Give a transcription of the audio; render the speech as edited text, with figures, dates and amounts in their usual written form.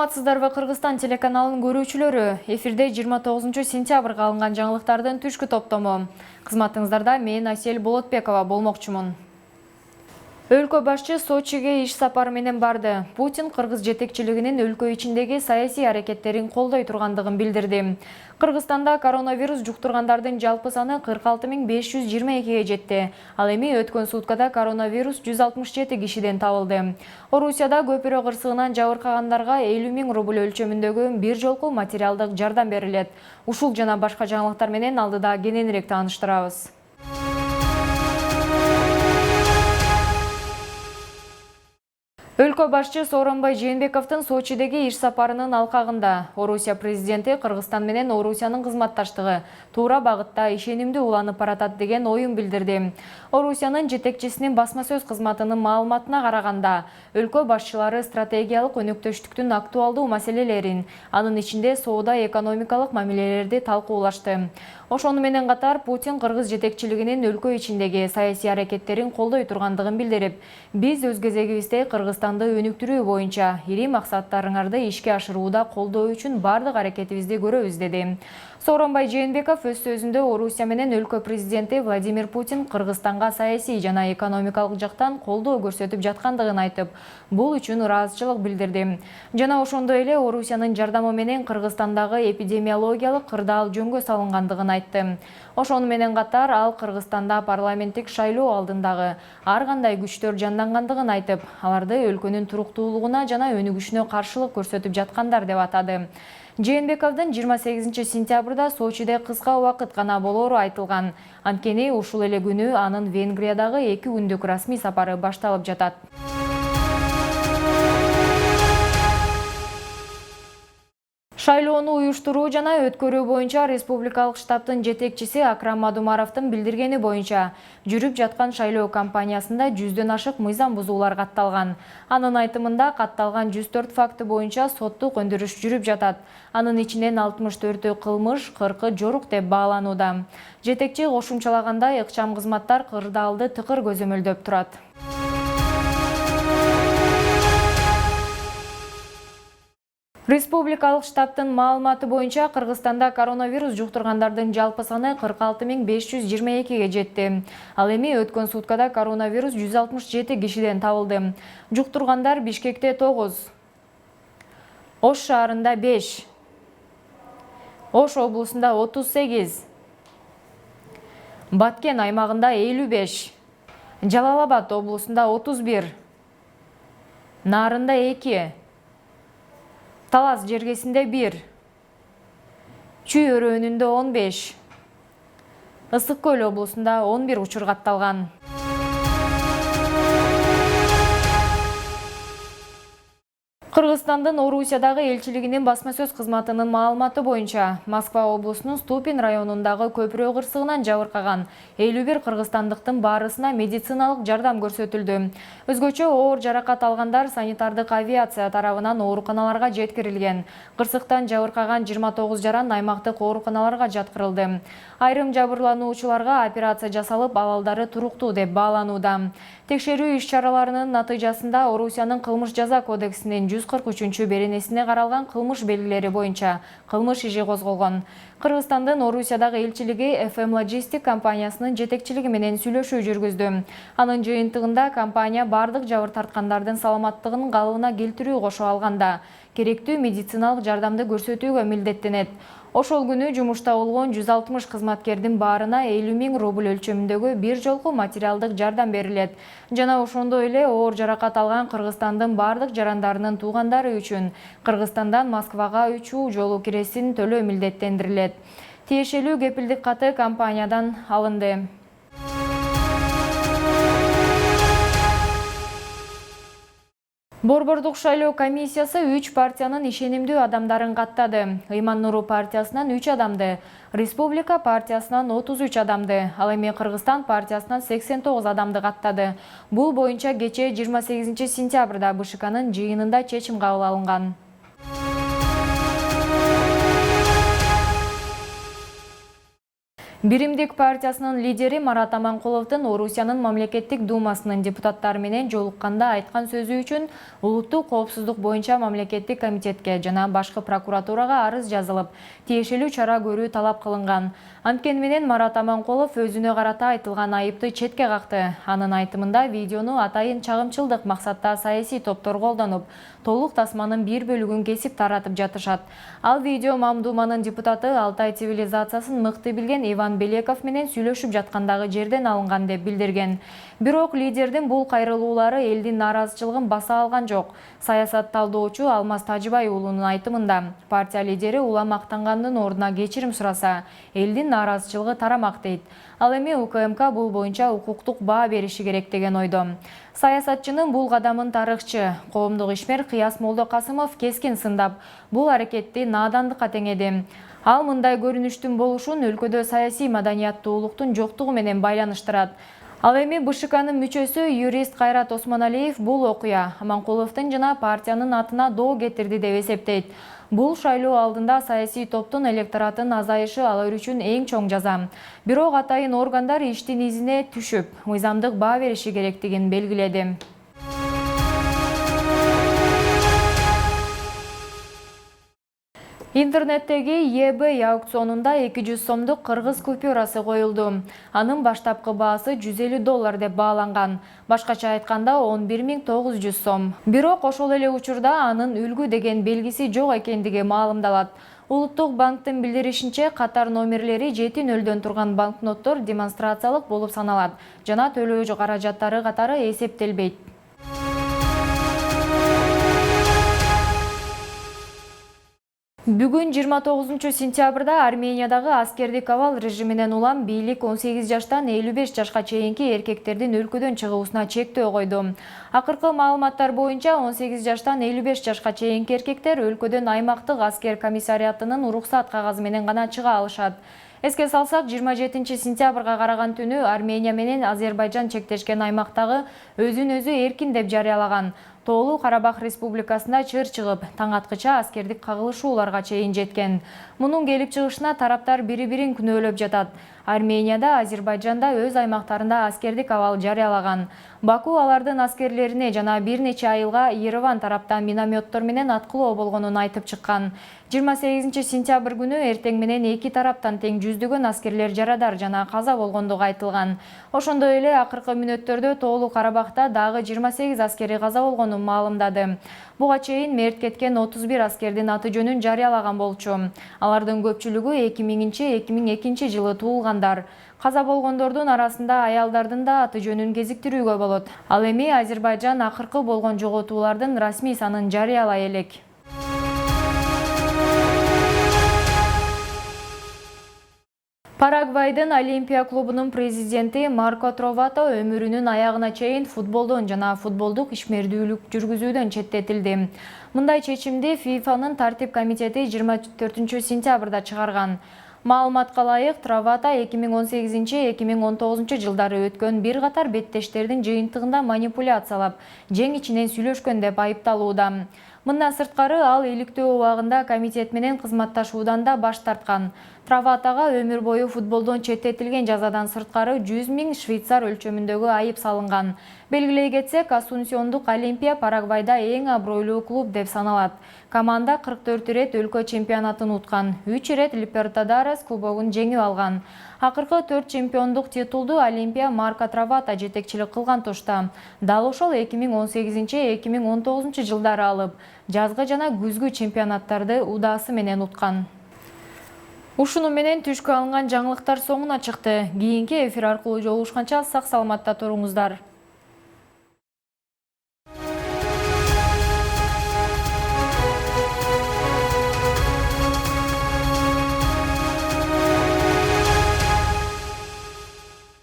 Саламатсыздарбы, Кыргызстан телеканалынын көрүүчүлөрү. Эфирде 29-сентябрга алынган жаңылыктардын түшкү топтому. Кызматыңыздарда мен Асель Болотбекова болмокчумун. Өлкө башчы Сочиге иш сапары менен барды. Путин кыргыз жетекчилигинин өлкө ичиндеги саясий аракеттерин колдой тургандыгын билдирди. Кыргызстанда коронавирус жуктургандардын жалпы саны 46.522ге жетти. Ал эми өткөн суткада коронавирус 167 кишиден табылды. Орусияда көпүрө кырсыгынан жабыркагандарга 50.000 рубль өлчөмүндөгү бир жолку материалдык жардам берилет. Ушул жана башка жаңылыктар менен алдыда кененирээк тааныштырабыз. Өлкө башчы Сооронбай Жээнбековдун Сочидеги иш сапарынын алкагында Орусия президенти Кыргызстан менен Орусиянын кызматташтыгы туура багытта ишенимдүү уланып баратат деген оюн билдирди. Орусиянын жетекчисинин басма сөз кызматынын маалыматына караганда, өлкө башчылары стратегиялык өнөктөштүктүн актуалдуу маселелерин, анын ичинде соода-экономикалык мамилелерди талкуулашты. Ошону менен катар Путин кыргыз жетекчилигинин өлкө ичиндеги саясий аракеттерин колдой тургандыгын билдирип, биз өз кезегибизде Кыргызстанды өнүктүрүү боюнча ири максаттарыңарды ишке ашырууда колдоо үчүн бардык аракетибизди көрөбүз деди. Сооронбай Жээнбеков өз сөзүндө Орусия менен өлкө президенти Владимир Путин Кыргызстанга саясий жана экономикалык жактан колдоо көрсөтүп жаткандыгын айтып, бул үчүн ыраазычылык билдирди. Жана ошондой эле Орусиянын жардамы менен Кыргызстандагы эпидемиологиялык кырдаал жөнгө салынгандыгын айтты. Ошону менен катар ал Кыргызстанда парламенттик шайлоо алдындагы ар кандай күчтөр жандангандыгын айтып, аларды өлкөнүн туруктуулугуна жана өнүгүшүнө каршылык көрсөтүп жаткандар деп атады. Жээнбековдун 28-сентябрда Сочиде кыска убакыт гана болору айтылган. Анткени ушул эле күнү анын Венгриядагы 2 күндүк расмий сапары башталып жатат. Шайлоону уюштуруу жана өткөрүү боюнча республикалык штабтын жетекчиси Акрам Мадумаровдун билдиргени боюнча жүрүп жаткан шайлоо кампаниясында 100дөн ашык мыйзам бузуулар катталган. Анын айтымында катталган 104 факты боюнча соттук өндүрүш жүрүп жатат. Анын ичинен 64 кылмыш, 40 жорук деп бааланууда. Жетекчи кошумчалагандай, ыкчам кызматтар кырдаалды тыкыр көзөмөлдөп турат. Республикалык штабтын маалыматы боюнча Кыргызстанда коронавирус жуктургандардын жалпы саны 46.522ге жетти. Ал эми өткөн суткада коронавирус 167 кишиден табылды. Жуктургандар Бишкекте 9, Ош шаарында 5, Ош облусунда 38, Баткен аймагында 55, Жалал-Абад облусунда 31, Нарында 2, Талас жергесинде 1, Чүй өрөөнүндө 15, Ысык Көл облусунда 11 учур катталган. Кыргызстандын Орусиядагы элчилигинин басма сөз кызматынын маалыматы боюнча, Москва облусунун Ступин районундагы көпүрө кырсыгынан жабыркаган 51 кыргызстандыктын баарысына медициналык жардам көрсөтүлдү. Өзгөчө оор жаракат алгандар санитардык авиация тарабынан ооруканаларга жеткирилген. Кырсыктан жабыркаган 29 жаран аймактык ооруканаларга жаткырылды. Айрым жабырлануучуларга операция жасалып, абалдары туруктуу деп бааланууда. Текшерүү иш-чараларынын натыйжасында Орусиянын кылмыш жаза кодексинин 143 беренесине каралган кылмыш белгилери боюнча кылмыш иши козголгон. Кыргызстандын Орусиядагы элчилиги FM Logistic компаниясынын жетекчилиги менен сүйлөшүү жүргүздү. Анын жыйынтыгында компания бардык жабыр тарткандардын саламаттыгын калыбына келтирүү кошо алганда керектүү медициналык жардамды көрсөтүүгө милдеттенет. Ошол күнү жумушта болгон 160 кызматкердин баарына 50.000 рубль өлчөмүндөгү бир жолку материалдык жардам берилет. Жана ошондой эле оор жаракат алган Кыргызстандын бардык жарандарынын туугандары үчүн Кыргызстандан Москвага учуу жолу киресин төлөө милдеттендирилет. Тиешелүү кепилдик каты компаниядан алынды. Борбордук шайлоо комиссиясы 3 партиянын ишенимдүү адамдарын каттады. Ыйман Нуру партиясынан 3 адамды, Республика партиясынан 33 адамды, ал эми Кыргызстан партиясынан 89 адамды каттады. Бул боюнча кечээ 28-сентябрда БШКнын жыйынында чечим кабыл алынган. Биримдик партиясынын лидери Марат Аманкуловдун Орусиянын мамлекеттик думасынын депутаттары менен жолукканда айткан сөзү үчүн улуттук коопсуздук боюнча мамлекеттик комитетке жана башкы прокуратурага арыз жазылып, тиешелүү чара көрүү талап кылынган. Анткени менен Марат Аманкулов өзүнө карата айтылган айыпты четке какты. Анын айтымында видеону атайын чагымчылдык максатта саясий топтор колдонуп, толук тасманын бир бөлүгүн кесип таратып жатышат. Ал видео Мамдуманын депутаты Алтай цивилизациясын мыкты билген Иван Белеков менен сүйлөшүп жаткандагы жерден алынган деп билдирген. Бирок лидердин бул кайрылуулары элдин нааразычылыгын баса алган жок. Саясат талдоочу Алмаз Тажыбай уулунун айтымында, партия лидери улам мактангандын ордуна кечирим сураса, элдин нааразычылыгы тарамак дейт. Ал эми УКМК бул боюнча укуктук баа бериши керек деген ойдо. Саясатчынын бул кадамын тарыхчы, коомдук ишмер Кыяс Молдокасымов кескин сындап, бул аракетти наадандыкка теңеди. Ал мындай көрүнүштүн болушун өлкөдө саясий маданияттуулуктун жоктугу менен байланыштырат. Ал эми БШКнын мүчөсү юрист Кайрат Осмоналиев бул окуя Аманкуловдун жана партиянын атына доо кетирди деп эсептейт. Бул шайлоо алдында саясий топтун электоратын азайышы алар үчүн эң чоң жаза. Бирок атайын органдар иштин изине түшүп, мыйзамдык баа бериши керектигин белгиледи. Интернеттеги eBay аукционунда 200 сомдук кыргыз купюрасы коюлду. Анын баштапкы баасы $150 деп бааланган. Башкача айтканда 11.900 сом. Бирок ошол эле учурда анын үлгү деген белгиси жок экендиги маалымдалат. Улуттук банктын билдиришинче, катар номерлери 7-0дөн турган банкноттор демонстрациялык болуп саналат жана төлөө каражаттары катары эсептелбейт. Бүгүн 29-сентябрда Армениядагы аскердик абал режиминен улам бийлик 18 жаштан 55 жашка чейинки эркектердин өлкөдөн чыгуусуна чектөө койду. Акыркы маалыматтар боюнча 18 жаштан 55 жашка чейинки эркектер өлкөдөн аймактык аскер комиссариатынын уруксат кагазы менен гана чыга алышат. Эске салсак, 27-сентябрга караган түнү Армения менен Азербайжан чектешкен аймактагы өзүн өзү эркин деп жарыялаган Тоолуу Карабах Республикасында чыр чыгып, таң аткыча аскердик кагылышууларга чейин жеткен. Мунун келип чыгышына тараптар бири-бирин күнөөлөп жатат. Арменияда, Азербайжанда өз аймактарында аскердик абал жарыялаган. Баку алардын аскерлерине жана бир нече айылга Ереван тараптан минометтор менен аткылоо болгонун айтып чыккан. 28-сентябрь күнү эртең менен эки тараптан тең жүздөгөн аскерлер жарадар жана каза болгондугу айтылган. Ошондой эле акыркы мүнөттөрдө Тоолуу Карабахта дагы 28 аскери каза болгонун маалымдады. Буга чейин мерт кеткен 31 аскердин аты жөнүн жарыялаган болчу. Алардын көпчүлүгү 2000-2002 жылы туулгандар. Каза болгондордун арасында аялдардын да аты жөнүн кезиктирүүгө болот. Ал эми Азербайжан акыркы болгон жоготуулардын расмий санын жарыялай элек. Парагвайдын Олимпия клубунун президенти Марко Тровато өмүрүнүн аягына чейин футболдон жана футболдук ишмердүүлүк жүргүзүүдөн четтетилди. Мындай чечимди ФИФАнын тартип комитети 24-сентябрда чыгарган. Маалыматка ылайык, Тровато 2018-2019 жылдары өткөн бир катар беттештердин жыйынтыгында манипуляциялап, жең ичинен сүйлөшкөн деп айыпталууда. Мындан сырткары ал иликтөө убагында комитет менен кызматташуудан да баш тарткан. Троватога өмүр бою футболдон четтетилген жазадан сырткары 100 000 швейцар өлчөмүндөгү айып салынган. Белгилей кетсек, Асунсьондук Олимпия Парагвайда эң абройлуу клуб деп саналат. Команда 44 ирет өлкө чемпионатын уткан, 3 ирет Либертадарес кубогун жеңип алган. Акыркы 4 чемпиондук титулду Олимпия Марко Тровато жетекчилик кылган тушта. Дал ошол 2018-2019 жылдары алып, жазгы жана күзгү чемпионаттарды удаасы менен уткан. Ушуну менен түшкө алынган жаңылыктар соңуна чыкты. Кийинки эфир аркылуу жолугушканча сак саламатта туруңуздар.